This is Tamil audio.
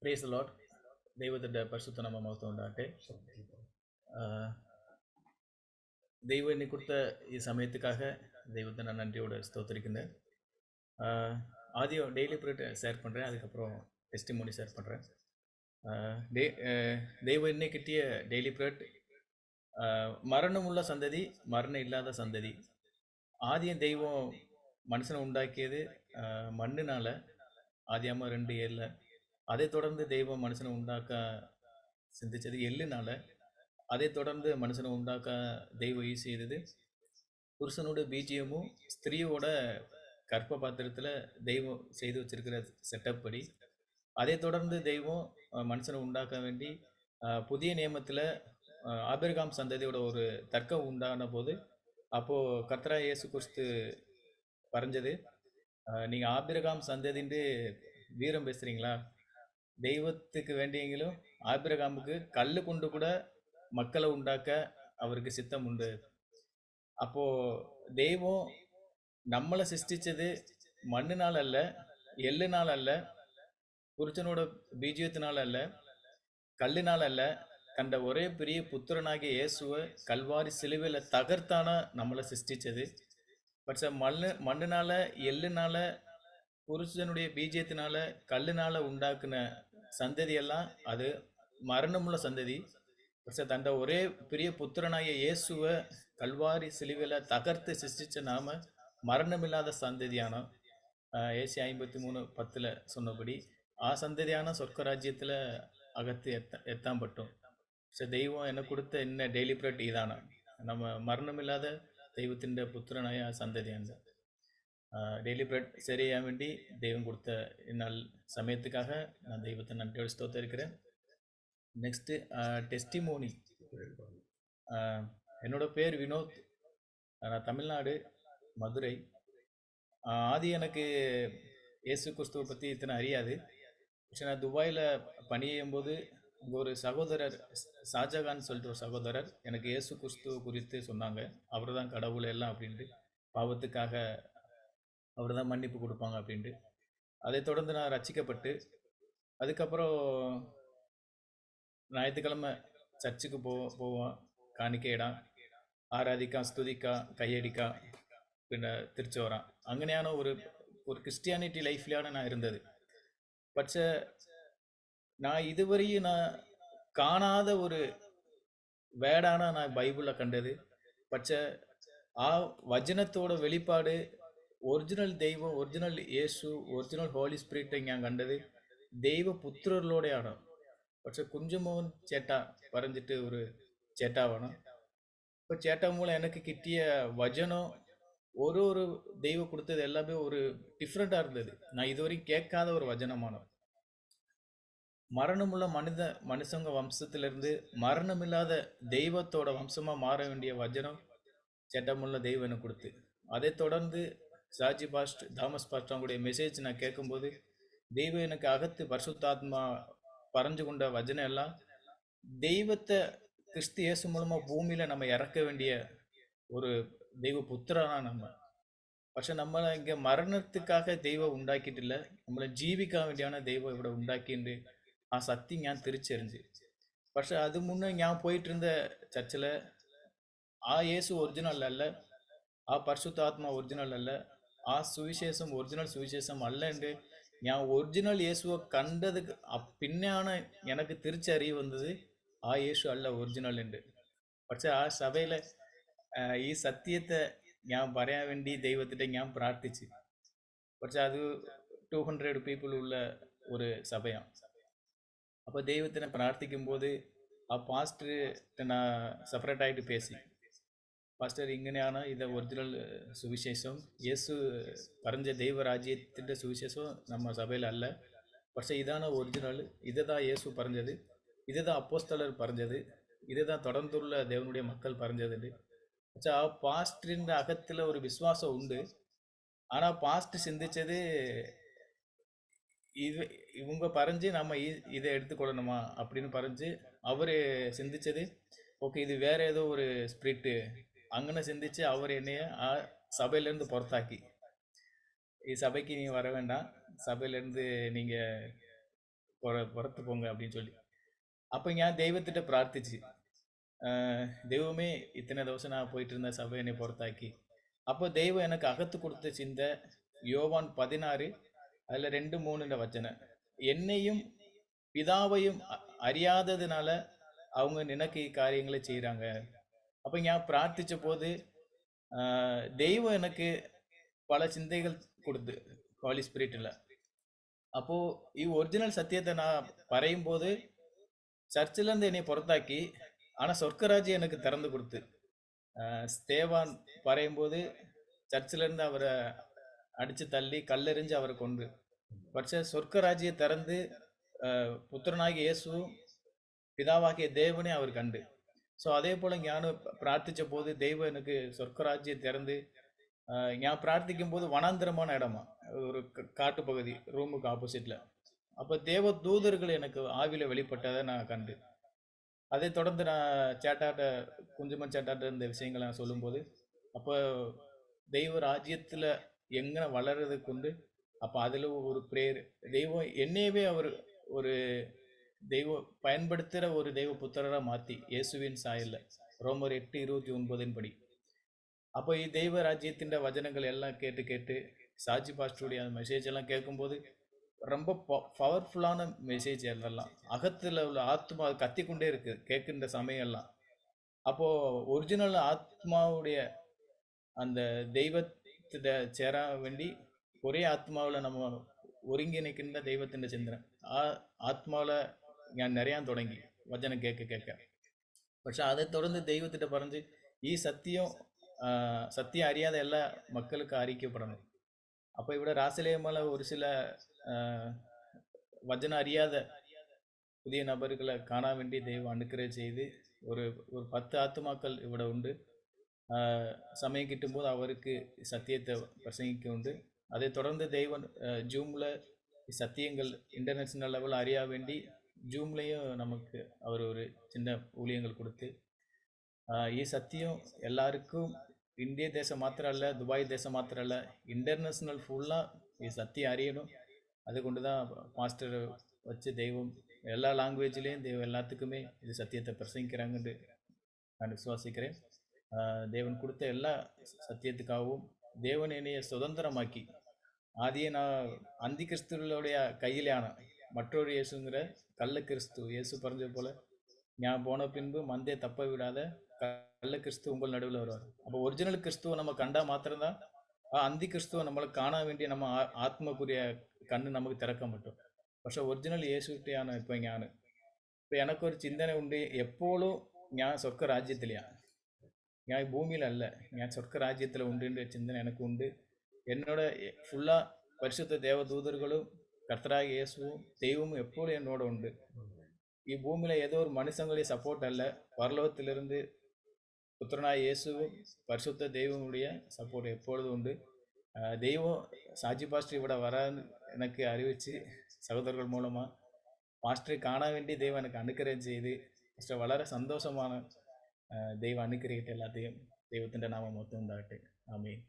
Praise the Lord. ദൈവത്തിൻ്റെ പരിശുദ്ധ നാമം മഹത്വം ഉണ്ടാകട്ടെ. தெய்வம் இன்னைக்கு கொடுத்த சமயத்துக்காக தெய்வத்தை நான் நன்றியோடு ஸ்தோத்திரிக்கிறேன். ஆதியம் டெய்லி ப்ரேட் ஷேர் பண்ணுறேன், அதுக்கப்புறம் டெஸ்டிமோனி ஷேர் பண்ணுறேன். தெய்வம் இன்னைக்கு கிட்டிய டெய்லி ப்ரேட் மரணம் உள்ள சந்ததி, மரணம் இல்லாத சந்ததி. ஆதியம் தெய்வம் மனுஷனை உண்டாக்கியது மண்ணுனால, ஆதியாம 2:7. அதை தொடர்ந்து தெய்வம் மனுஷனை உண்டாக்க சிந்திச்சது எள்ளுனால. அதை தொடர்ந்து மனுஷனை உண்டாக்க தெய்வம் செய்தது புருஷனோட பீஜியமும் ஸ்திரீயோட கற்ப பாத்திரத்தில் தெய்வம் செய்து வச்சிருக்கிற செட்டப் படி. அதை தொடர்ந்து தெய்வம் மனுஷனை உண்டாக்க வேண்டி புதிய நியமத்தில் ஆபிரகாம் சந்ததியோட ஒரு தர்க்கம் உண்டான போது, அப்போது கர்த்தரா இயேசு கிறிஸ்து பறஞ்சது, நீங்கள் ஆபிரகாம் சந்ததின்னு வீரம் பேசுகிறீங்களா? தெய்வத்துக்கு வேண்டியங்களும் ஆபிரகாமுக்கு கல் கொண்டு கூட மக்களை உண்டாக்க அவருக்கு சித்தம் உண்டு. அப்போ தெய்வம் நம்மளை சிருஷ்டிச்சது மண்ணுனால அல்ல, எள்ளுனால அல்ல, புருஷனோட பீஜியத்தினால அல்ல, கல்லுனால அல்ல, கண்ட ஒரே பெரிய புத்திரனாகிய இயேசுவை கல்வாரி சிலுவையில் தகர்த்தான நம்மளை சிருஷ்டிச்சது. பட் மண்ணுனால, எள்ளுனால, புருஷனுடைய பீஜியத்தினால, கல்லுனால உண்டாக்குன சந்ததியெல்லாம் அது மரணமுள்ள சந்ததி. தண்ட ஒரே பெரிய புத்திரனாகிய இயேசுவை கல்வாரி சிலுவையில் தகர்த்து சிருஷ்டிச்ச நாம மரணமில்லாத சந்ததியான ஏசி 53:10 சொன்னபடி சந்ததியான சொர்க்க ராஜ்யத்தில் அகத்து எத்தாம் பட்டும். தெய்வம் என்ன கொடுத்த என்ன டெய்லி ப்ரெட் இதான நம்ம மரணமில்லாத தெய்வத்தின் புத்திரனாய சந்ததியான டெய்லி ப்ரெட் சரியா வேண்டி தெய்வம் கொடுத்த இந்நாள் சமயத்துக்காக நான் தெய்வத்தை நன்றியோடு ஸ்தோத்திரிக்கிறேன். Next testimony. என்னோட பேர் வினோத். நான் தமிழ்நாடு, மதுரை. ஆதி எனக்கு இயேசு கிறிஸ்துவை பற்றி இத்தனை அறியாது. പക്ഷെ நான் துபாயில் பணியும் போது அங்கே ஒரு சகோதரர், ஷாஜகான் சொல்லிட்டு ஒரு சகோதரர் எனக்கு இயேசு கிறிஸ்துவ குறித்து சொன்னாங்க. அவர் தான் கடவுள் எல்லாம் அப்படின்ட்டு, பாவத்துக்காக அவர் தான் மன்னிப்பு கொடுப்பாங்க அப்படின்ட்டு. அதை தொடர்ந்து நான் ரட்சிக்கப்பட்டு, அதுக்கப்புறம் ஞாயிற்றுக்கிழமை சர்ச்சுக்கு போவோம், காணிக்கையிடான், ஆராதிக்கா, ஸ்துதிக்கா, கையடிக்கா, பின்ன திருச்சி வரான். അങ്ങനെയാണ് ஒரு கிறிஸ்டியானிட்டி லைஃப்லையான நான் இருந்தது. പക്ഷേ நான் இதுவரையும் நான் காணாத ஒரு வேடான நான் பைபிளில் கண்டது. പക്ഷേ വചനത്തോட വെളിപ്പാട്, ഒറിജിനൽ ദൈവം, ഒറിജിനൽ യേശു, ഒറിജിനൽ ഹോളി സ്പിരിറ്റ് ഞാൻ കണ്ടത് ദൈവപുത്രരിലൂടെയാണ്. പക്ഷെ കുഞ്ചുമോഹൻ ചേട്ട പറഞ്ഞിട്ട് ഒരു ചേട്ടാവാണ്. இப்போ சேட்டா மூலம் எனக்கு கிட்டிய வஜனம் ஒரு தெய்வம் கொடுத்தது எல்லாமே ஒரு டிஃப்ரெண்ட்டாக இருந்தது. நான் இதுவரைக்கும் கேட்காத ஒரு வஜனமான மரணமுள்ள மனுஷங்க வம்சத்திலிருந்து மரணமில்லாத தெய்வத்தோட வம்சமாக மாற வேண்டிய வஜனம் சேட்டமுள்ள தெய்வம் எனக்கு கொடுத்து, அதை தொடர்ந்து சாஜி பாஸ்ட், தாமஸ் பாஸ்ட் அவங்களுடைய மெசேஜ் நான் கேட்கும்போது தெய்வம் எனக்கு அகத்து பரிசுத்தாத்மா பறஞ்சு கொண்ட வஜனம் எல்லாம் தெய்வத்தை கிறிஸ்து இயேசு மூலமாக பூமியில் நம்ம இறக்க வேண்டிய ஒரு தெய்வ புத்திரனா நம்ம. പക്ഷെ നമ്മളെ இங்கே மரணத்துக்காக தெய்வம் உண்டாக்கிட்டு இல்லை, நம்மளை ஜீவிக்க வேண்டியான தெய்வம் ഇവിടെ ഉണ്ടാക്കിയിട്ട് சத்தியம் ഞാൻ തിരിച്ചറിഞ്ഞ്. പക്ഷെ അത് മുന്നേ ഞാൻ പോയിട്ട് இருந்த சர்ச்சில் இயேசு ஒரிஜினல் அல்ல, பரிசுத்தாத்மா ஒரிஜினல் அல்ல, சுவிசேஷம் ஒரிஜினல் சுவிசேஷம் அல்லன்னு ഞാൻ ഒറിജിനൽ യേശുவை കണ്ടதுக்கு പിന്നെയാണ് எனக்கு തിരിച്ചറിവ് വന്നത് യേശു അല്ല ഒറിജിനൽ ഉണ്ട്. പക്ഷെ സഭയിലെ ഈ സത്യത്തെ ഞാൻ പറയാൻ വേണ്ടി ദൈവത്തിൻ്റെ ഞാൻ പ്രാർത്ഥിച്ച്. പക്ഷെ അത് 200 പീപ്പിൾ ഉള്ള ഒരു സഭയാണ്. അപ്പോൾ ദൈവത്തിനെ പ്രാർത്ഥിക്കുമ്പോൾ പാസ്റ്റർ நான் സെപ്പറേറ്റായിട്ട് பேசி, பாஸ்டர் இங்கനെയാണ് இது ஒரிஜினல் சுவிசேஷம், இயேசு பறஞ்ச தெய்வ ராஜ்யத்தின் சுவிசேஷம் நம்ம சபையில் அல்ல. പക്ഷേ இதான ஒரிஜினல், இதுதான் இயேசு பறஞ்சது, இதுதான் அப்போஸ்தலர் பறஞ்சது, இதுதான் தொடர்ந்துள்ள தேவனுடைய மக்கள் பறஞ்சது. പക്ഷേ பாஸ்டரின் அகத்தில் ஒரு விசுவாசம் உண்டு. ஆனால் பாஸ்டர் சிந்திச்சது இவங்க பறஞ்சு நம்ம இதை எடுத்துக்கொள்ளணுமா அப்படின்னு பறஞ்சு அவர் சிந்திச்சது ஓகே இது வேற ஏதோ ஒரு ஸ்பிரிட்டு അങ്ങനെ சிந்திச்சு அவர் என்னைய சபையிலேருந்து புறத்தாக்கி, சபைக்கு நீங்கள் வர வேண்டாம், சபையிலேருந்து நீங்கள் പുറത്ത് പോங்க அப்படின்னு சொல்லி. அப்போ ഞാൻ ദൈവത്തിட்ட പ്രാർത്ഥിച്ച് ദൈവമേ ഇത്തனை ദിവസം நான் போயிட்டு இருந்த சபை என்னை புறத்தாக்கி. அப்போ தெய்வம் எனக்கு அகத்து கொடுத்த சிந்தை யோவான் 16 அதுல 2-3 வச்சன. என்னையும் பிதாவையும் அறியாததுனால அவங்க நினைக்க காரியங்களை செய்யறாங்க. அப்ப நான் பிரார்த்திச்ச போது தெய்வம் எனக்கு பல சிந்தைகள் கொடுத்து ஹாலி ஸ்பிரிட்ல. அப்போ ஒரிஜினல் சத்தியத்தை நான் பறையும் போது சர்ச்சில இருந்து என்னை புறத்தாக்கி, ஆனா சொர்க்கராஜ்யம் எனக்கு திறந்து கொடுத்து. ஸ்தேவான் பறையும் போது சர்ச்சில இருந்து அவரை அடிச்சு தள்ளி கல்லெறிஞ்சு அவரை கொண்டு பட்ச சொர்க்கராஜ்யை திறந்து புத்திரனாகிய இயேசுவும் பிதாவாகிய தேவனே அவர் கண்டு. ஸோ அதே போல ஞானம் பிரார்த்திச்ச போது தெய்வம் எனக்கு சொர்க்கராஜ்யை திறந்து நான் பிரார்த்திக்கும் போது வனாந்திரமான இடமா ஒரு காட்டு பகுதி ரூமுக்கு ஆப்போசிட்ல. அப்போ தேவ தூதர்கள் எனக்கு ஆவில வெளிப்பட்டதை நான் கண்டு. அதை தொடர்ந்து நான் சேட்டாட்ட குஞ்சுமன் சேட்டாட்ட இந்த விஷயங்களை நான் சொல்லும்போது அப்போ தெய்வ ராஜ்யத்தில் எங்கே வளர்றது கொண்டு அப்போ அதில் ஒரு பிரேயர் தெய்வம் என்னையவே அவர் ஒரு தெய்வம் பயன்படுத்துகிற ஒரு தெய்வ புத்திரராக மாற்றி இயேசுவின் சாயல்ல ரோமர் 8:29 படி. அப்போ தெய்வ ராஜ்யத்தின் வசனங்கள் எல்லாம் கேட்டு கேட்டு சாட்சி பாஸ்டருடைய அந்த மெசேஜ் எல்லாம் கேட்கும்போது ரொம்ப பவர்ஃபுல்லான மெசேஜ் அதெல்லாம் அகத்தில் உள்ள ஆத்மா கத்தி கொண்டே இருக்கு கேட்கின்ற சமயம் எல்லாம். அப்போ ஒரிஜினல் ஆத்மாவுடைய அந்த தெய்வத்தை சேர வேண்டி ஒரே ஆத்மாவில் நம்ம ஒருங்கிணைக்கின்ற தெய்வத்தின் சிந்தனை ஆத்மாவில் ഞാൻ நிறையா தொடங்கி வச்சனம் கேட்க கேட்க. പക്ഷെ அதை தொடர்ந்து தெய்வத்திட்ட பறஞ்சு சத்தியம் சத்தியம் அறியாத எல்லா மக்களுக்கு அறிக்கப்படணும். அப்போ ഇവിടെ ராசலேமல ஒரு சில வச்சனம் அறியாத புதிய நபர்களை காண வேண்டி தெய்வம் அனுக்கிரகம் செய்து ஒரு 10 ஆத்மாக்கள் ഇവിടെ ഉണ്ട്. சமயம் கிட்டும்போது அவருக்கு சத்தியத்தை பிரசங்கிக்க உண்டு. அதை தொடர்ந்து தெய்வம் ஜூமில் சத்தியங்கள் இன்டர்நேஷ்னல் லெவல் அறிய வேண்டி ஜூம்லேயும் நமக்கு அவர் ஒரு சின்ன ஊழியங்கள் கொடுத்து சத்தியம் எல்லாருக்கும் இந்திய தேசம் மாத்திரம் அல்ல துபாய் தேசம் மாத்திரம் அல்ல இன்டர்நேஷ்னல் ஃபுல்லாக சத்தியம் அறியணும். அது கொண்டு தான் மாஸ்டர் வச்சு தெய்வம் எல்லா லாங்குவேஜ்லேயும் தெய்வம் எல்லாத்துக்குமே இது சத்தியத்தை பிரசங்கிக்கிறாங்கன்னு நான் விசுவாசிக்கிறேன். தேவன் கொடுத்த எல்லா சத்தியத்துக்காகவும் தேவன் என்னைய சுதந்திரமாக்கி ஆதியே நான் அந்தி கிறிஸ்துவோடைய கையிலான மற்றொரு இயேசுங்கிற கள்ள கிறிஸ்து இயேசு பறஞ்ச போல நான் போன பின்பு மந்தே தப்ப விடாத கள்ள கிறிஸ்து உங்கள் நடுவில் வருவார். அப்போ ஒரிஜினல் கிறிஸ்துவை நம்ம கண்டா மாத்திரம்தான் அந்தி கிறிஸ்துவை நம்மளை காண வேண்டிய நம்ம ஆத்மக்குரிய கண்ணு நமக்கு திறக்க மாட்டோம். പക്ഷെ ഒറിജിനൽ യേശുവിനെയാണ് ഇപ്പോൾ ഞാൻ. ഇപ്പോൾ എനിക്കൊരു ചിന്തന ഉണ്ട്, എപ്പോഴും ഞാൻ സ്വർഗ രാജ്യത്തിലാണ്, ഞാൻ ഭൂമിയിലല്ല, ഞാൻ സ്വർഗ രാജ്യത്തിൽ ഉണ്ട് ചിന്തന എനിക്കുണ്ട്. എന്നോട് ഫുള്ളാ പരിശുദ്ധ தேவதூதர்களும் கர்த்தராக இயேசுவும் தெய்வமும் எப்போதும் என்னோட உண்டு. பூமியில ஏதோ ஒரு மனுஷங்களுடைய சப்போர்ட் அல்ல, பரலோகத்திலிருந்து புத்திரனாய் இயேசுவும் பரிசுத்த தெய்வமுடைய சப்போர்ட் எப்பொழுதும் உண்டு. தெய்வம் சாட்சி பாஸ்டர் இவட வர எனக்கு அறிவிச்சு சகோதரர்கள் மூலமா பாஸ்டரை காண வேண்டி தெய்வம் எனக்கு அனுக்கிரகம் செய்து பாஸ்டர் வளர சந்தோஷமான தெய்வம் அனுக்கிரகிட்டு எல்லாத்தையும் தெய்வத்தின் நாமம் மொத்தம் உண்டாகட்டும். ஆமென்.